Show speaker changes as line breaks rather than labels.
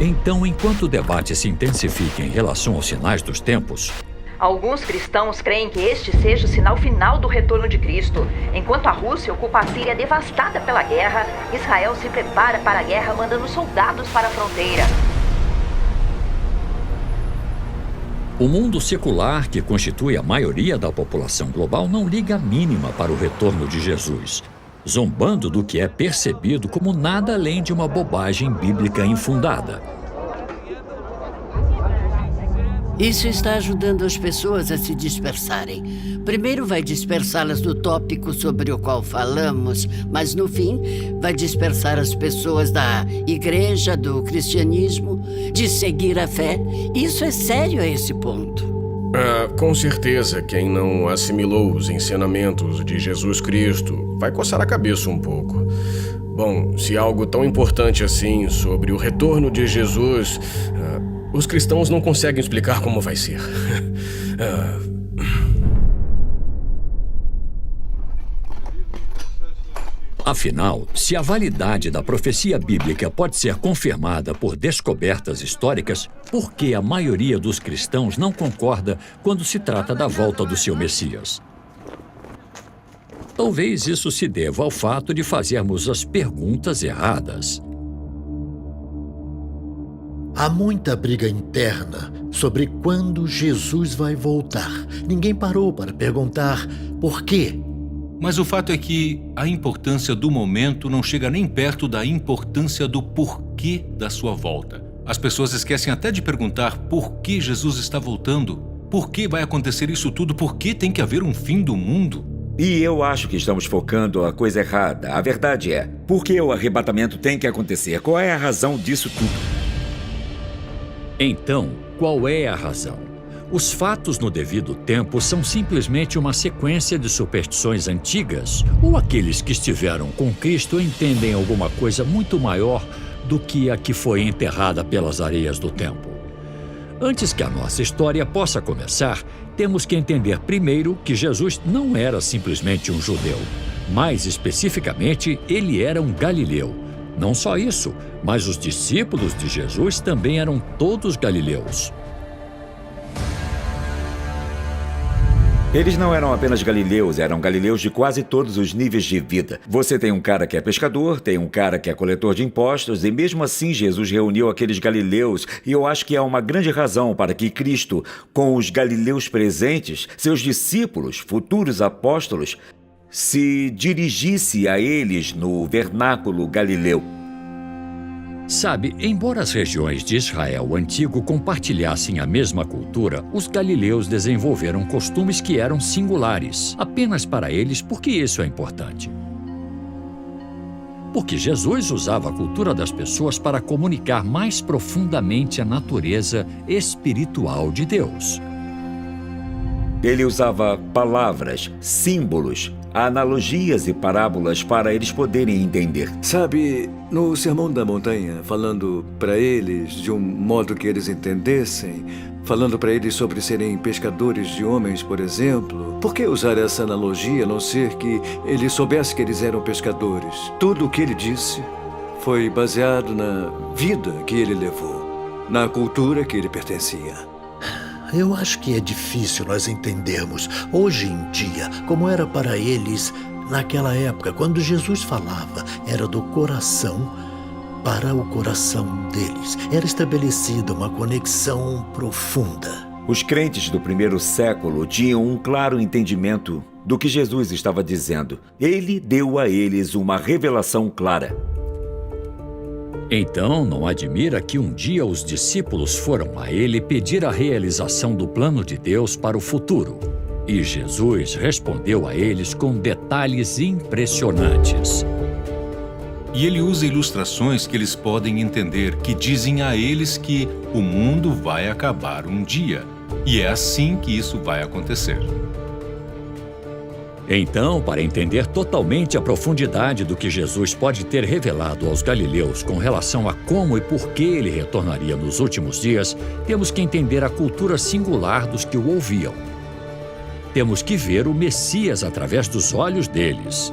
Então, enquanto o debate se intensifica em relação aos sinais dos tempos,
alguns cristãos creem que este seja o sinal final do retorno de Cristo. Enquanto a Rússia ocupa a Síria devastada pela guerra, Israel se prepara para a guerra mandando soldados para a fronteira.
o mundo secular, que constitui a maioria da população global, não liga a mínima para o retorno de Jesus, zombando do que é percebido como nada além de uma bobagem bíblica infundada.
Isso está ajudando as pessoas a se dispersarem. Primeiro vai dispersá-las do tópico sobre o qual falamos, mas no fim vai dispersar as pessoas da igreja, do cristianismo, de seguir a fé. Isso é sério a esse ponto.
Com certeza, quem não assimilou os ensinamentos de Jesus Cristo vai coçar a cabeça um pouco. Bom, se algo tão importante assim sobre o retorno de Jesus, os cristãos não conseguem explicar como vai ser.
Afinal, se a validade da profecia bíblica pode ser confirmada por descobertas históricas, por que a maioria dos cristãos não concorda quando se trata da volta do seu Messias? Talvez isso se deva ao fato de fazermos as perguntas erradas.
Há muita briga interna sobre quando Jesus vai voltar. Ninguém parou para perguntar por quê.
Mas o fato é que a importância do momento não chega nem perto da importância do porquê da sua volta. As pessoas esquecem até de perguntar por que Jesus está voltando. Por que vai acontecer isso tudo? Por que tem que haver um fim do mundo?
E eu acho que estamos focando a coisa errada. A verdade é, por que o arrebatamento tem que acontecer? Qual é a razão disso tudo?
Então, qual é a razão? Os fatos no devido tempo são simplesmente uma sequência de superstições antigas, ou aqueles que estiveram com Cristo entendem alguma coisa muito maior do que a que foi enterrada pelas areias do tempo? Antes que a nossa história possa começar, temos que entender primeiro que Jesus não era simplesmente um judeu. Mais especificamente, ele era um galileu. Não só isso, mas os discípulos de Jesus também eram todos galileus.
Eles não eram apenas galileus, eram galileus de quase todos os níveis de vida. Você tem um cara que é pescador, tem um cara que é coletor de impostos, e mesmo assim Jesus reuniu aqueles galileus, e eu acho que há uma grande razão para que Cristo, com os galileus presentes, seus discípulos, futuros apóstolos, se dirigisse a eles no vernáculo galileu.
Sabe, embora as regiões de Israel antigo compartilhassem a mesma cultura, os galileus desenvolveram costumes que eram singulares, apenas para eles, porque isso é importante. Porque Jesus usava a cultura das pessoas para comunicar mais profundamente a natureza espiritual de Deus.
Ele usava palavras, símbolos, analogias e parábolas para eles poderem entender.
Sabe, no Sermão da Montanha, falando para eles de um modo que eles entendessem, falando para eles sobre serem pescadores de homens, por exemplo, por que usar essa analogia a não ser que ele soubesse que eles eram pescadores? Tudo o que ele disse foi baseado na vida que ele levou, na cultura que ele pertencia.
Eu acho que é difícil nós entendermos, hoje em dia, como era para eles naquela época. Quando Jesus falava, era do coração para o coração deles. Era estabelecida uma conexão profunda.
Os crentes do primeiro século tinham um claro entendimento do que Jesus estava dizendo. Ele deu a eles uma revelação clara.
Então, não admira que um dia os discípulos foram a ele pedir a realização do plano de Deus para o futuro. E Jesus respondeu a eles com detalhes impressionantes.
E ele usa ilustrações que eles podem entender, que dizem a eles que o mundo vai acabar um dia. E é assim que isso vai acontecer.
Então, para entender totalmente a profundidade do que Jesus pode ter revelado aos galileus com relação a como e por que ele retornaria nos últimos dias, temos que entender a cultura singular dos que o ouviam. Temos que ver o Messias através dos olhos deles.